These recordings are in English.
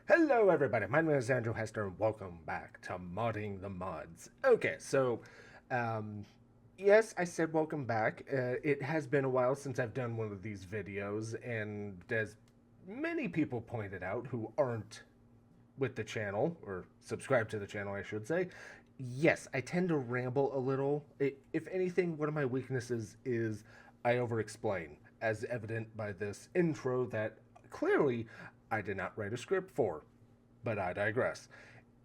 Hello everybody, my name is Andrew Hester and welcome back to Modding the Mods. Okay, um, yes, I said welcome back. It has been a while since I've done one of these videos, and as many people pointed out who aren't with the channel, or subscribe to the channel I should say, yes, I tend to ramble a little. If anything, one of my weaknesses is I over-explain, as evident by this intro that clearly I did not write a script for, but I digress.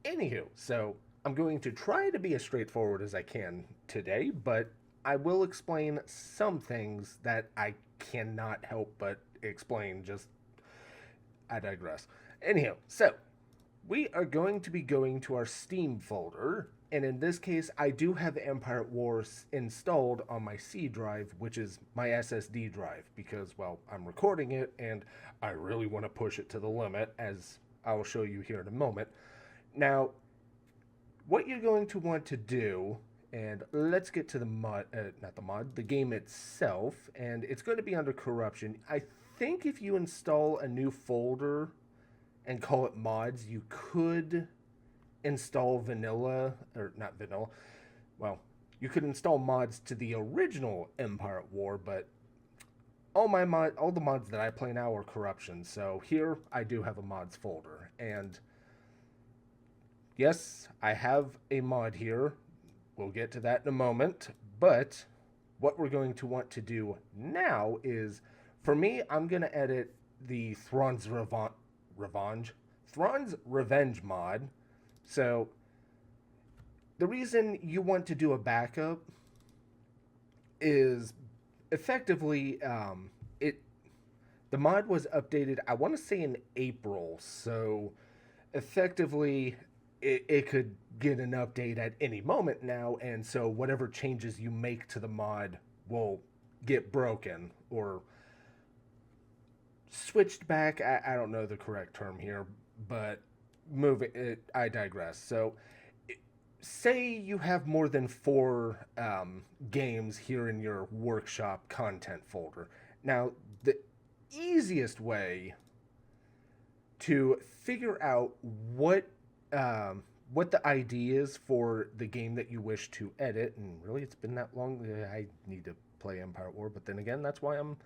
Anywho, so I'm going to try to be as straightforward as I can today, but I will explain some things that I cannot help but explain. Just I digress. Anyhow, so we are going to be going to our Steam folder, and in this case, I do have Empire at War installed on my C drive, which is my SSD drive, because, well, I'm recording it, and I really want to push it to the limit, as I will show you here in a moment. Now, what you're going to want to do, and let's get to the mod, not the mod, the game itself, and it's going to be under corruption. I think if you install a new folder and call it mods, you could install vanilla, or not vanilla, well, you could install mods to the original Empire at War, but all the mods that I play now are corruption. So here I do have a mods folder, and yes, I have a mod here. We'll get to that in a moment, but what we're going to want to do now is, for me, I'm going to edit the Thrawn's Revenge mod. So the reason you want to do a backup is effectively it the mod was updated, I want to say in April, so effectively it could get an update at any moment now, and so whatever changes you make to the mod will get broken or switched back. I don't know the correct term here, but moving it, I digress. So say you have more than four games here in your workshop content folder. Now, the easiest way to figure out what the ID is for the game that you wish to edit, and really it's been that long, I need to play Empire War, but then again, that's why I'm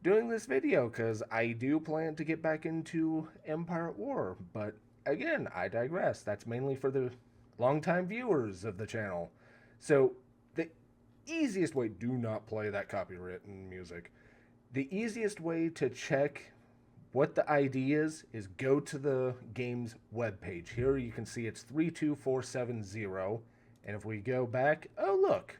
doing this video, because I do plan to get back into Empire at War. But again, I digress. That's mainly for the longtime viewers of the channel. So the easiest way, do not play that copywritten music. The easiest way to check what the ID is go to the game's webpage. Here you can see it's 32470. And if we go back, oh look,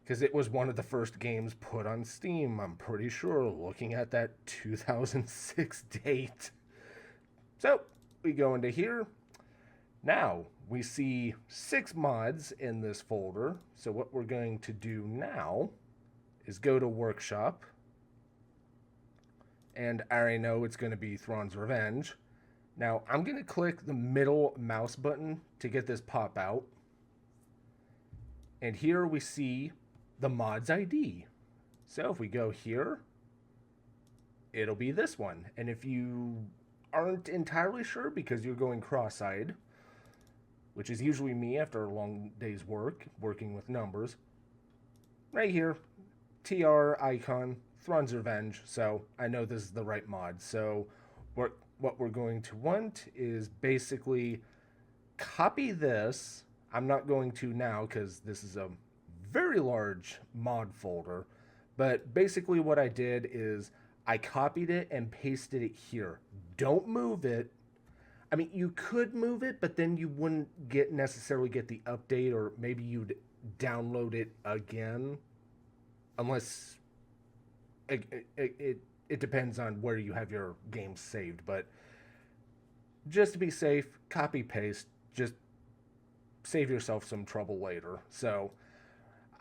because it was one of the first games put on Steam, I'm pretty sure, looking at that 2006 date. So we go into here. Now we see 6 mods in this folder. So what we're going to do now is go to Workshop. And I already know it's going to be Thrawn's Revenge. Now I'm going to click the middle mouse button to get this pop out. And here we see the mod's ID. So if we go here, it'll be this one. And if you aren't entirely sure because you're going cross-eyed, which is usually me after a long day's work, working with numbers, right here, TR icon, Thrawn's Revenge. So I know this is the right mod. So what we're going to want is basically copy this. I'm not going to now because this is a very large mod folder, but basically what I did is I copied it and pasted it here. Don't move it. I mean, you could move it, but then you wouldn't necessarily get the update, or maybe you'd download it again, unless it depends on where you have your game saved. But just to be safe, copy paste, just save yourself some trouble later. So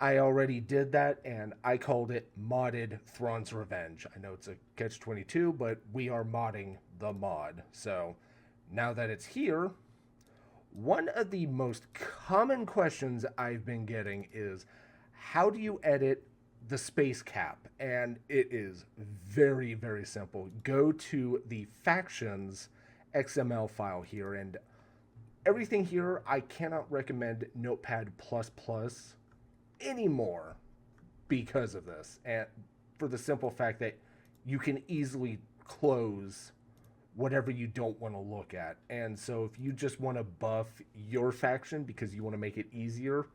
I already did that, and I called it Modded Thrawn's Revenge. I know it's a catch-22, but we are modding the mod. So now that it's here, one of the most common questions I've been getting is, how do you edit the space cap? And it is very, very simple. Go to the factions XML file here, and everything here I cannot recommend Notepad++ anymore because of this, and for the simple fact that you can easily close whatever you don't want to look at. And so if you just want to buff your faction because you want to make it easier,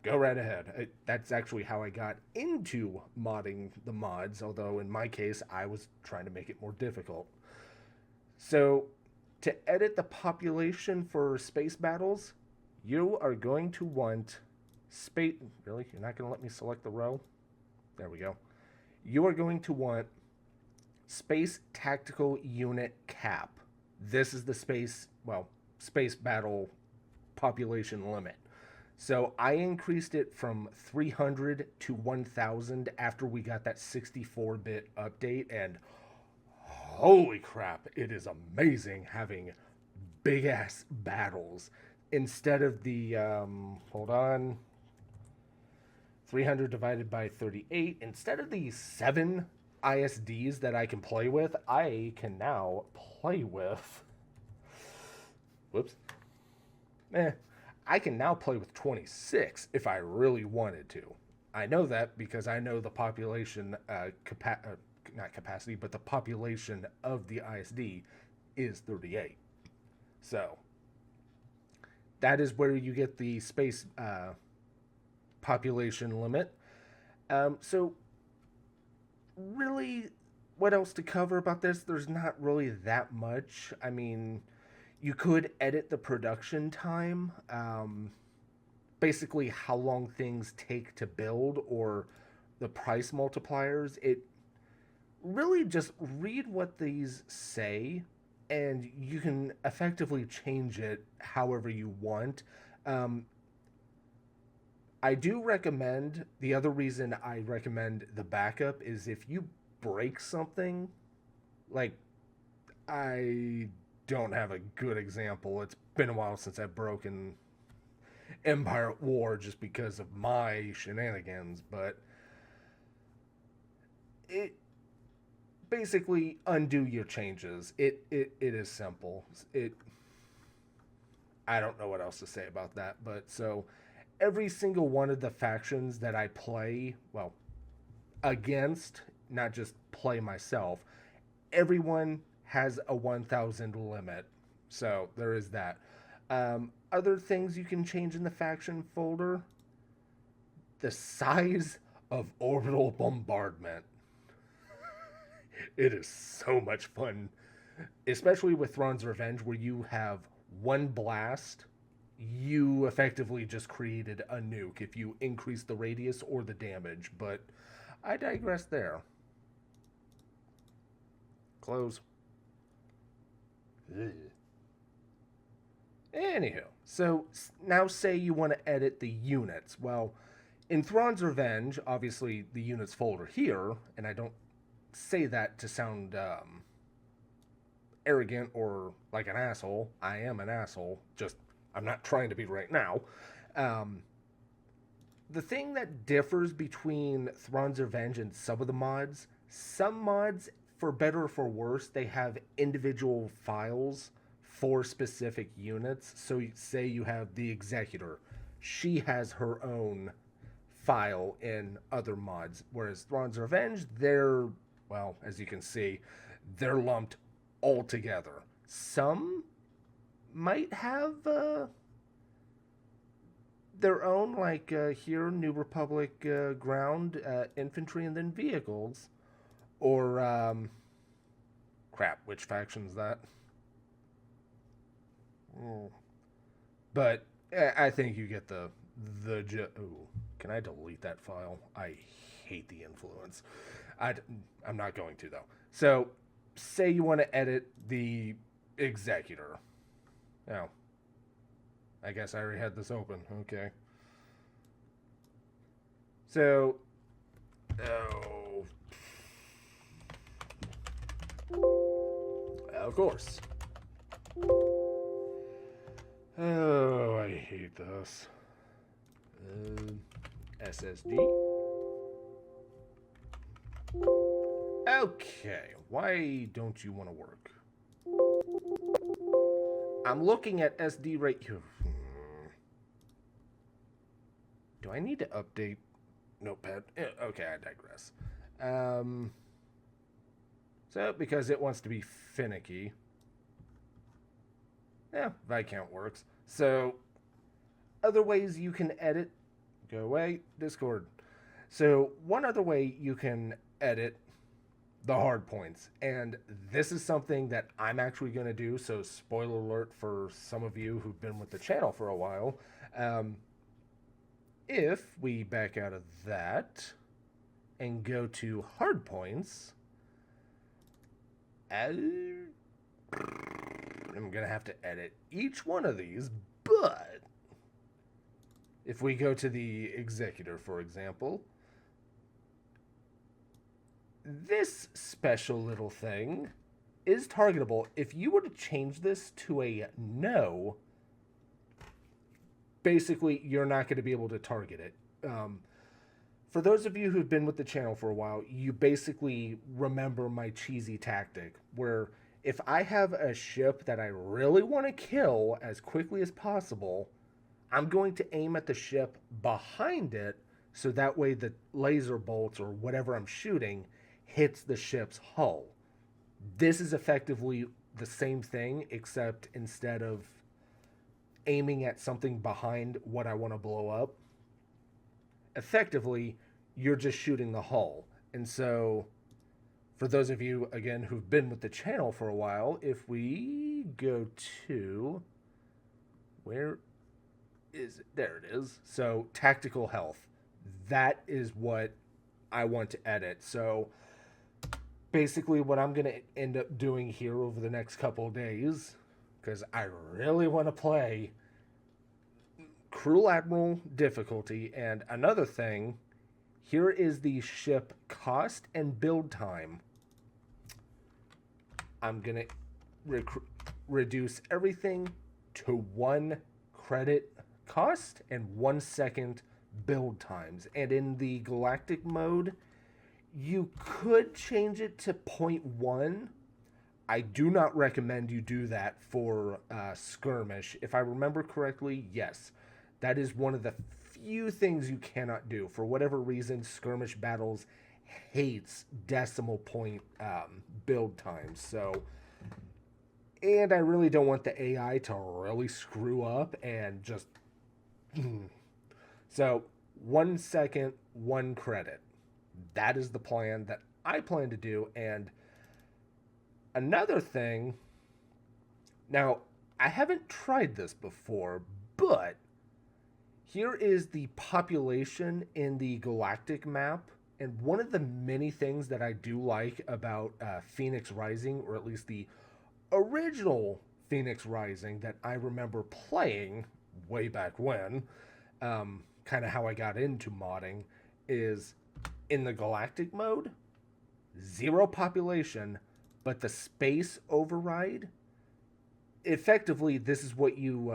go right ahead. That's actually how I got into modding the mods, although in my case I was trying to make it more difficult. So to edit the population for space battles, you are going to want space. Really? You're not going to let me select the row? There we go. You are going to want Space Tactical Unit Cap. This is the space battle population limit. So I increased it from 300 to 1,000 after we got that 64-bit update, and holy crap, it is amazing having big-ass battles instead of the, hold on, 300 divided by 38. Instead of the 7 ISDs that I can play with, I can now play with, I can now play with 26 if I really wanted to. I know that because I know the population, not capacity, but the population of the ISD is 38. So that is where you get the space population limit. So really, what else to cover about this? There's not really that much. I mean, you could edit the production time, basically how long things take to build, or the price multipliers. It really just read what these say, and you can effectively change it however you want. I do recommend, the other reason I recommend the backup is if you break something, like, I don't have a good example. It's been a while since I've broken Empire at War just because of my shenanigans, but it basically undo your changes. It is simple. I don't know what else to say about that, but so every single one of the factions that I play, against, not just play myself, everyone has a 1,000 limit. So there is that. Other things you can change in the faction folder: the size of orbital bombardment. It is so much fun, especially with Thrawn's Revenge, where you have one blast. You effectively just created a nuke if you increase the radius or the damage, but I digress there. Close. Ugh. Anywho, so now say you want to edit the units. Well, in Thrawn's Revenge, obviously the units folder here, and I don't say that to sound arrogant or like an asshole. I am an asshole, just I'm not trying to be right now. The thing that differs between Thrawn's Revenge and some of the mods, some mods, for better or for worse, they have individual files for specific units. So say you have the Executor. She has her own file in other mods, whereas Thrawn's Revenge, they're, well, as you can see, they're lumped all together. Some might have their own, like here, New Republic ground, infantry, and then vehicles. Or, crap, which faction's that? But I think you get the ooh, can I delete that file? I hate the influence. I'm not going to, though. So, say you want to edit the Executor. Now, I guess I already had this open. Okay. So, of course. Oh, I hate this. SSD. Okay, why don't you want to work? I'm looking at SD right here. Do I need to update Notepad? Okay, I digress. Um, so, because it wants to be finicky. Yeah, Viscount works. So, other ways you can edit. Go away, Discord. So, one other way you can edit the hard points, and this is something that I'm actually going to do. So, spoiler alert for some of you who've been with the channel for a while. If we back out of that and go to hardpoints, I'm going to have to edit each one of these, but if we go to the executor, for example, this special little thing is targetable. If you were to change this to a no, basically you're not going to be able to target it. For those of you who've been with the channel for a while, you basically remember my cheesy tactic where if I have a ship that I really want to kill as quickly as possible, I'm going to aim at the ship behind it so that way the laser bolts or whatever I'm shooting hits the ship's hull. This is effectively the same thing, except instead of aiming at something behind what I want to blow up, effectively, you're just shooting the hull. And so, for those of you, again, who've been with the channel for a while, if we go to, where is it? There it is. So, tactical health. That is what I want to edit. So, basically what I'm going to end up doing here over the next couple of days, because I really want to play Cruel Admiral difficulty. And another thing, here is the ship cost and build time. I'm going to reduce everything to 1 credit cost and 1 second build times. And in the galactic mode, you could change it to 0.1. I do not recommend you do that for skirmish. If I remember correctly, yes. That is one of the few things you cannot do. For whatever reason, skirmish battles hates decimal point build times. So, and I really don't want the AI to really screw up and just... So, 1 second, 1 credit. That is the plan that I plan to do. And another thing, now, I haven't tried this before, but here is the population in the galactic map. And one of the many things that I do like about Phoenix Rising, or at least the original Phoenix Rising that I remember playing way back when, kind of how I got into modding, is in the galactic mode, 0 population, but the space override, effectively, this is what you,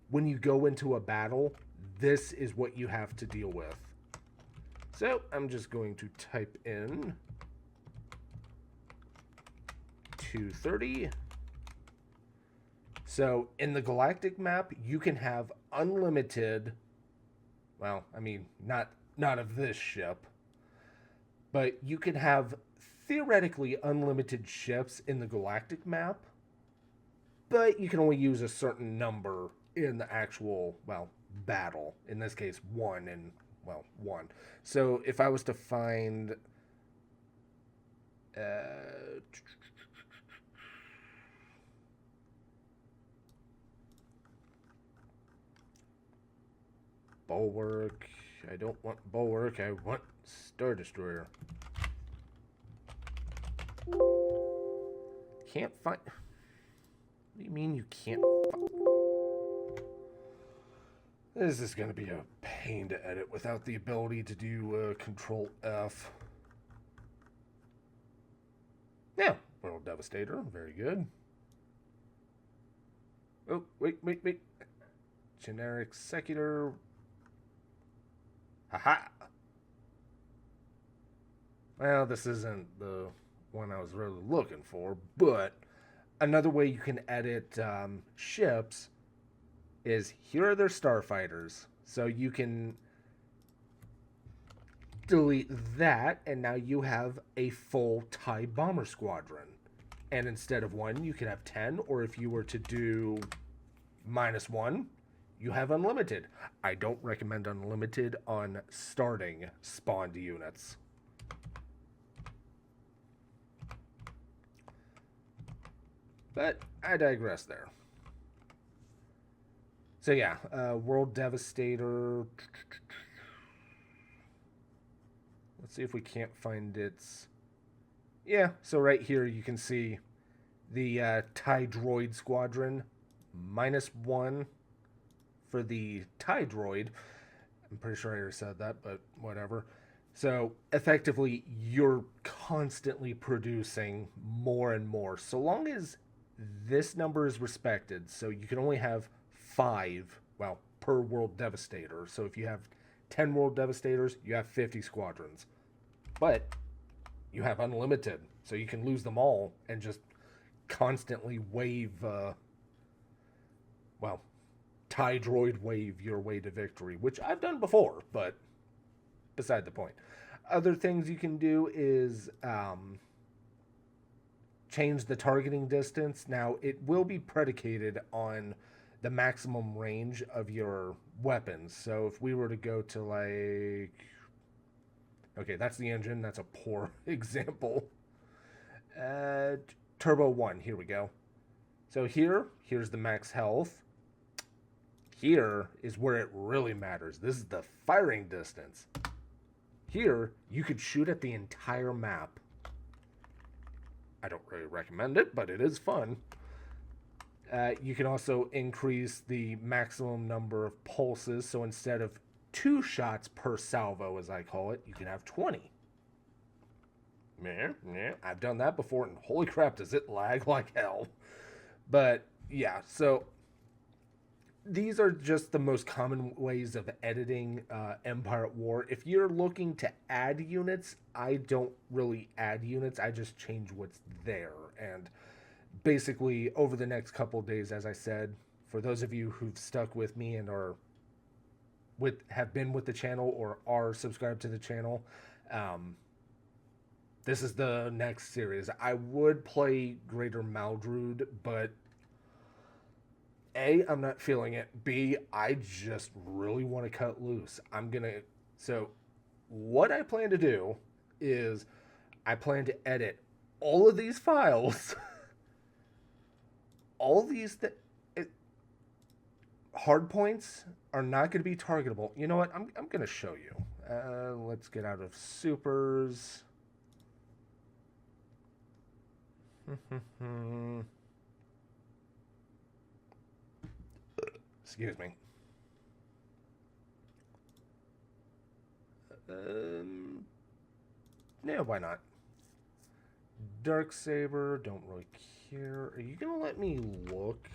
when you go into a battle, this is what you have to deal with. So I'm just going to type in 230. So in the galactic map, you can have unlimited, well, I mean, not of this ship, but you can have theoretically unlimited ships in the galactic map, but you can only use a certain number in the actual, well, battle. In this case, 1 and, well, 1. So if I was to find... Bulwark. I don't want Bulwark. I want Star Destroyer. Can't find... What do you mean you can't find... This is going to be a pain to edit without the ability to do Control F. Yeah, World Devastator. Very good. Oh, wait. Generic Executor. Haha. Well, this isn't the one I was really looking for, but another way you can edit ships is here are their starfighters. So you can delete that, and now you have a full TIE bomber squadron. And instead of 1, you can have 10, or if you were to do -1, you have unlimited. I don't recommend unlimited on starting spawned units. But I digress there. So yeah, World Devastator. Let's see if we can't find its... Yeah, so right here you can see the TIE Droid Squadron. -1 for the TIE Droid. I'm pretty sure I already said that, but whatever. So effectively, you're constantly producing more and more. So long as this number is respected, so you can only have 5, well, per World Devastator. So if you have 10 World Devastators, you have 50 squadrons. But you have unlimited, so you can lose them all and just constantly wave, well, TIE Droid wave your way to victory, which I've done before, but beside the point. Other things you can do is change the targeting distance. Now, it will be predicated on the maximum range of your weapons. So if we were to go to like... Okay, that's the engine. That's a poor example. Turbo 1, here we go. So here's the max health. Here is where it really matters. This is the firing distance. Here, you could shoot at the entire map. I don't really recommend it, but it is fun. You can also increase the maximum number of pulses. So instead of 2 shots per salvo, as I call it, you can have 20. Yeah, I've done that before, and holy crap, does it lag like hell. But yeah, so these are just the most common ways of editing Empire at War. If you're looking to add units, I don't really add units. I just change what's there. And basically, over the next couple of days, as I said, for those of you who've stuck with me and have been with the channel or are subscribed to the channel, this is the next series. I would play Greater Maldrude, but A, I'm not feeling it. B, I just really want to cut loose. So what I plan to do is I plan to edit all of these files, all these hardpoints are not going to be targetable. You know what? I'm going to show you. Let's get out of supers. Excuse me. Yeah, why not? Darksaber, don't really care. Are you going to let me look?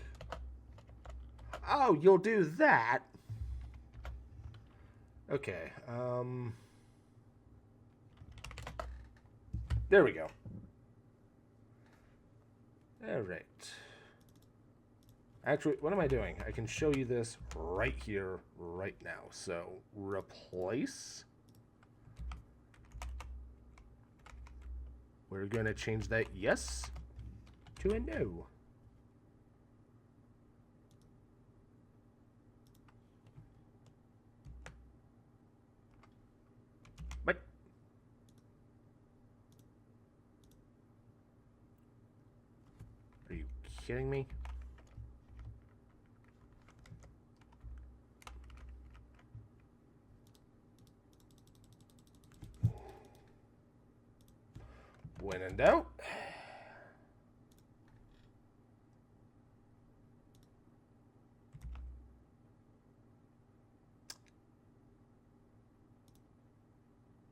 Oh, you'll do that? Okay, there we go. All right. Actually, what am I doing? I can show you this right here, right now. So, replace. We're going to change that yes to a no. What? Are you kidding me? When in doubt.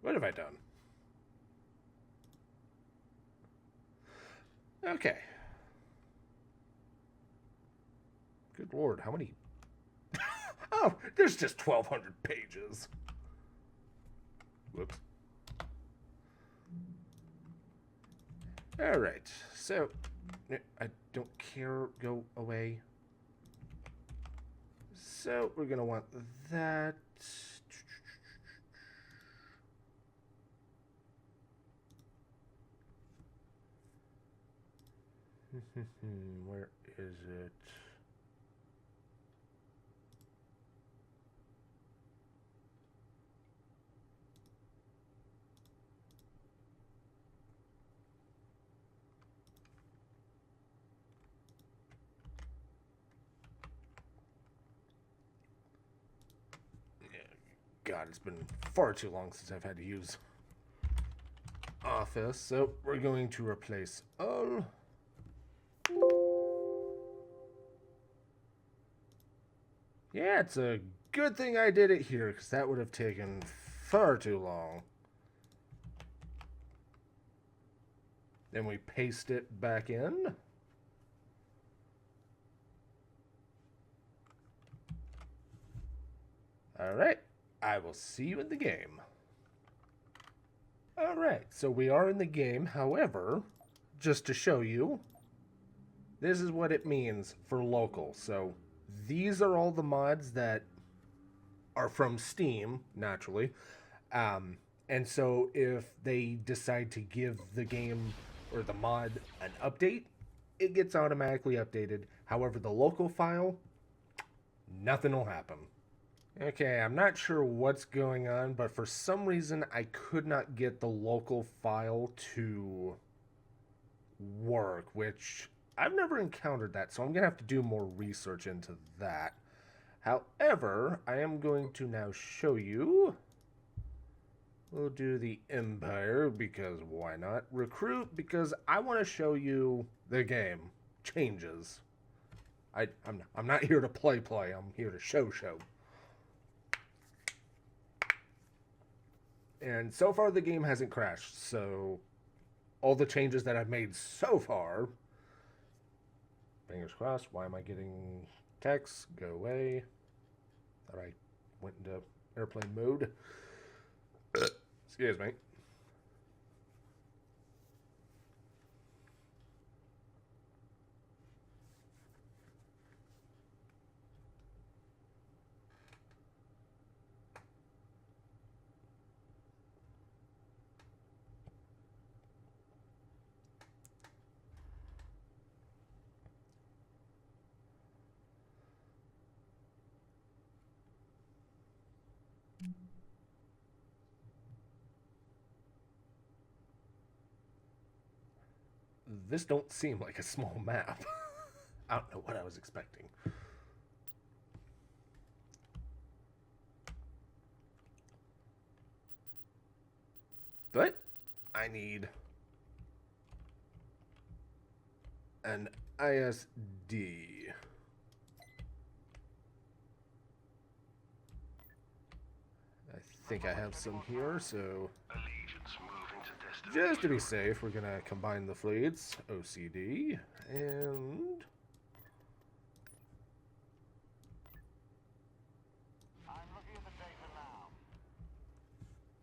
What have I done? Okay. Good Lord, how many? Oh, there's just 1,200 pages. Whoops. All right, so don't care. Go away. So we're going to want that. Where is it? God, it's been far too long since I've had to use Office, so we're going to replace all. Yeah, it's a good thing I did it here, because that would have taken far too long. Then we paste it back in. Alright, I will see you in the game. Alright, so we are in the game. However, just to show you, this is what it means for local. So these are all the mods that are from Steam, naturally. And so if they decide to give the game or the mod an update, it gets automatically updated. However, the local file, nothing will happen. Okay, I'm not sure what's going on, but for some reason I could not get the local file to work, which I've never encountered that, so I'm going to have to do more research into that. However, I am going to now show you. We'll do the Empire, because why not? Recruit, because I want to show you the game changes. I'm not here to play. I'm here to show. And so far the game hasn't crashed, so all the changes that I've made so far, fingers crossed. Why am I getting text? Go away. Thought I went into airplane mode. Excuse me. This don't seem like a small map. I don't know what I was expecting. But I need an ISD. I think I have some here, so just to be safe, we're gonna combine the fleets, OCD, and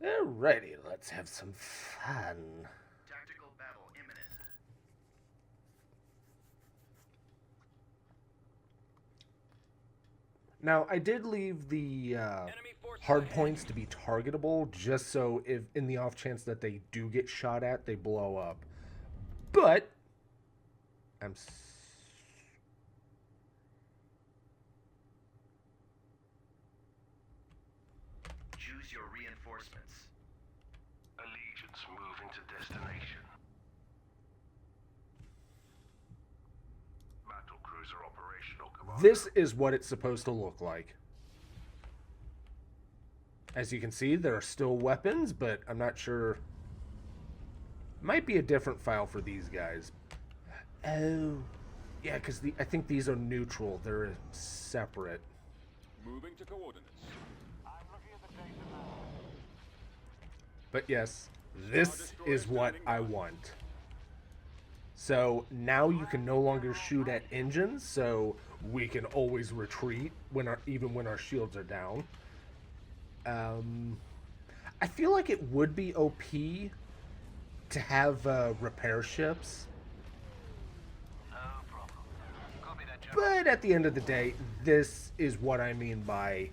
alrighty, let's have some fun. Tactical battle imminent. Now, I did leave the hard points to be targetable, just so if in the off chance that they do get shot at, they blow up. But Choose your reinforcements. Allegiance moving to destination. Battle cruiser operational, Commander. this is what it's supposed to look like. As you can see, there are still weapons, but I'm not sure. Might be a different file for these guys. Oh, yeah, because I think these are neutral. They're separate. Moving to coordinates. I'm looking at the data now. But yes, this is what I want. So now you can no longer shoot at engines, so we can always retreat even when our shields are down. I feel like it would be OP to have repair ships. No problem. But at the end of the day, this is what I mean by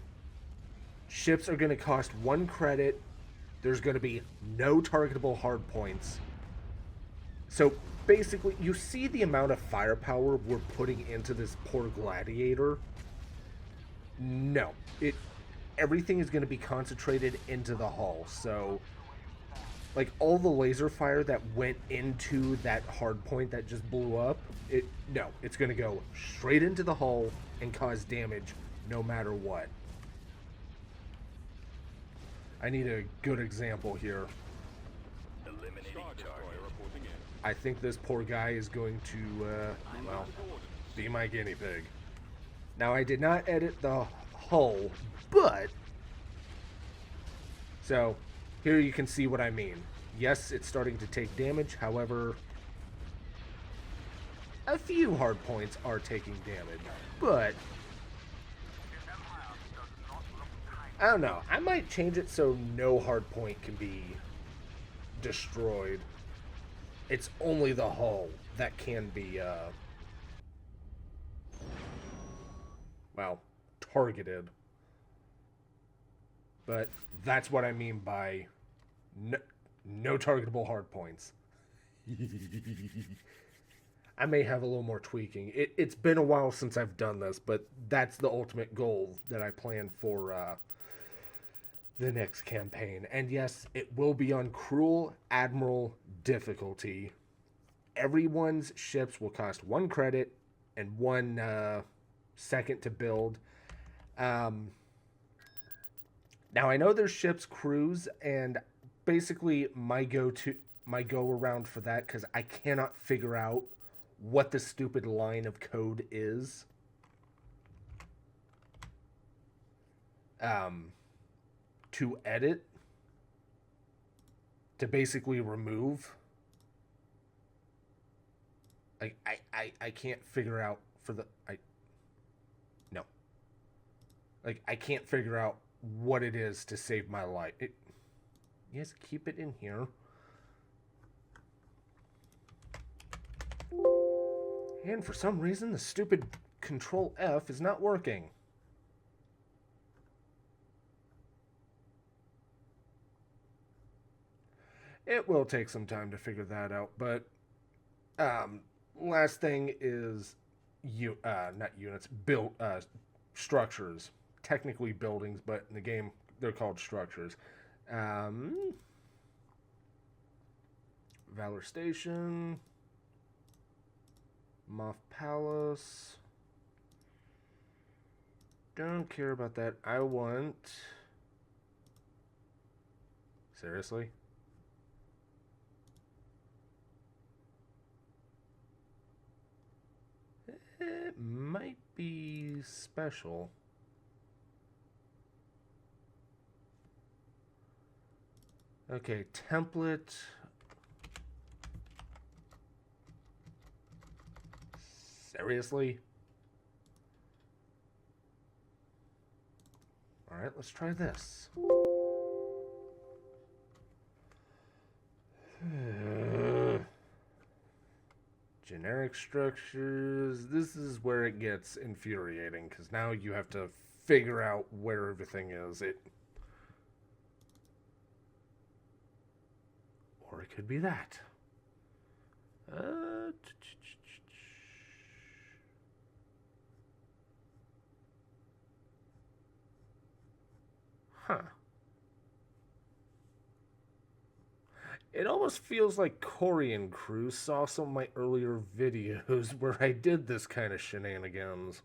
ships are going to cost 1 credit. There's going to be no targetable hard points. So basically, you see the amount of firepower we're putting into this poor gladiator? No. Everything is going to be concentrated into the hull. So, like, all the laser fire that went into that hard point that just blew up, it's going to go straight into the hull and cause damage no matter what. I need a good example here. Eliminating target. Reporting in. I think this poor guy is going to, well, be my guinea pig. Now, I did not edit the hull, but... So, here you can see what I mean. Yes, it's starting to take damage, however... A few hard points are taking damage, but... I don't know. I might change it so no hard point can be destroyed. It's only the hull that can be, well, targeted. But that's what I mean by no targetable hard points. I may have a little more tweaking. It's been a while since I've done this, but that's the ultimate goal that I plan for the next campaign. And yes, it will be on Cruel Admiral difficulty. Everyone's ships will cost 1 credit and 1 second to build. Now I know there's ships crews, and basically my go around for that, because I cannot figure out what the stupid line of code is. To edit, to basically remove. I can't figure out for the no. Like, I can't figure out what it is to save my life. Yes, keep it in here. And for some reason, the stupid Control F is not working. It will take some time to figure that out, but last thing is not units, structures. Technically buildings, but in the game they're called structures. Valor Station, Moth Palace. Don't care about that. I want... Seriously? It might be special. Okay, template. Seriously? Alright, let's try this. Generic structures. This is where it gets infuriating, because now you have to figure out where everything is. Or it could be that. Huh. It almost feels like Korean Crew saw some of my earlier videos where I did this kind of shenanigans.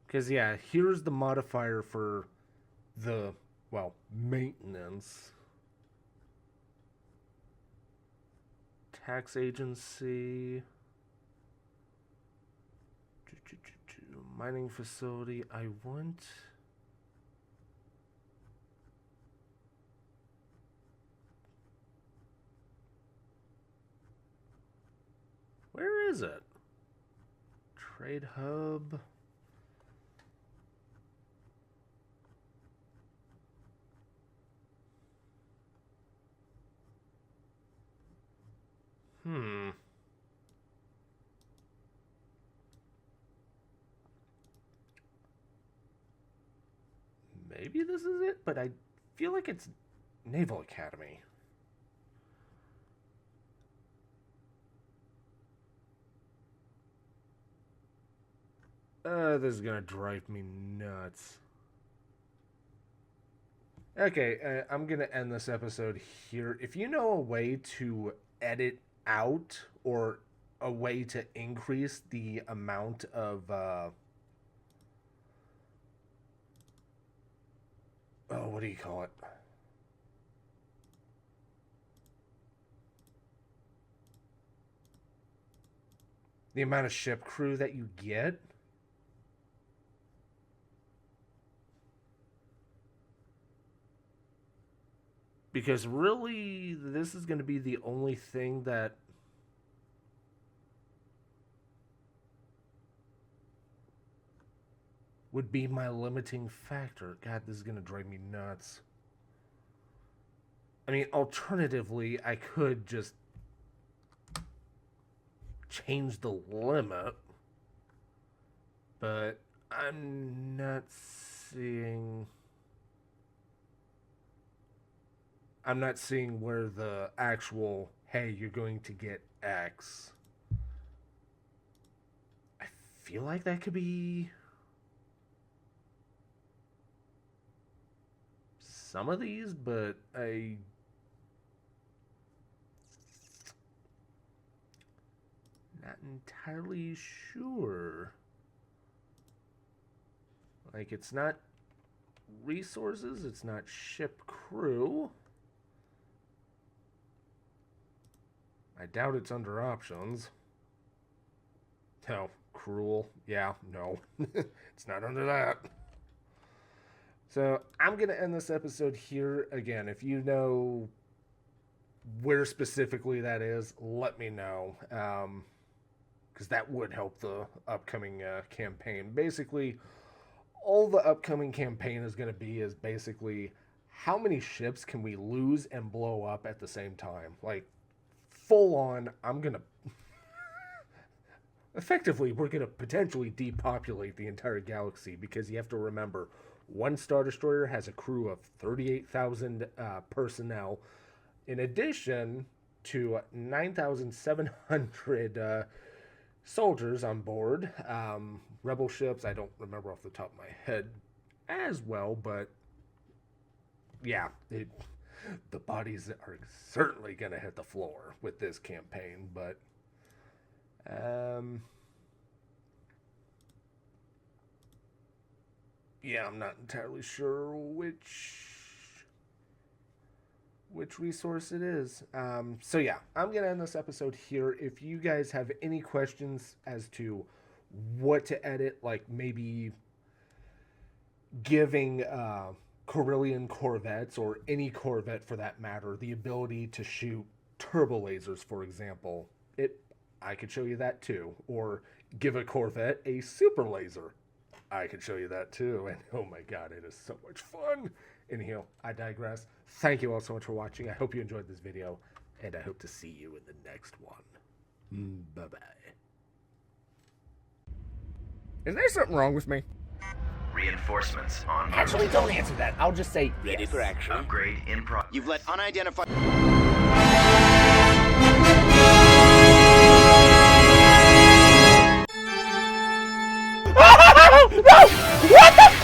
Because, yeah, here's the modifier for the, well, maintenance. Tax agency. Mining facility. I want... Where is it? Trade hub. Maybe this is it, but I feel like it's Naval Academy. This is gonna drive me nuts. Okay, I'm gonna end this episode here. If you know a way to edit out or a way to increase the amount of oh, what do you call it? The amount of ship crew that you get. Because really, this is going to be the only thing that would be my limiting factor. God, this is going to drive me nuts. I mean, alternatively, I could just change the limit. But I'm not seeing... I'm not seeing where the actual, hey, you're going to get X. I feel like that could be some of these, but I'm not entirely sure. Like, it's not resources, it's not ship crew. I doubt it's under options. No, cruel. Yeah, no. It's not under that. So I'm going to end this episode here. Again, if you know where specifically that is, let me know. Because that would help the upcoming campaign. Basically, all the upcoming campaign is going to be is basically how many ships can we lose and blow up at the same time? Like, full on, I'm gonna effectively, we're gonna potentially depopulate the entire galaxy, because you have to remember, one Star Destroyer has a crew of 38,000 personnel, in addition to 9,700 soldiers on board. Rebel ships, I don't remember off the top of my head as well, but yeah, the bodies are certainly going to hit the floor with this campaign, but yeah, I'm not entirely sure which resource it is. So yeah, I'm going to end this episode here. If you guys have any questions as to what to edit, like maybe giving Corellian corvettes, or any corvette for that matter, the ability to shoot turbo lasers, for example, I could show you that too. Or give a corvette a super laser, I could show you that too. And oh my god, it is so much fun. Anyhow, I digress. Thank you all so much for watching. I hope you enjoyed this video, and I hope to see you in the next one. Bye-bye. Is there something wrong with me? Reinforcements on route. Actually, don't answer that. I'll just say Ready yes. for action. Upgrade in progress. You've let unidentified... No! What the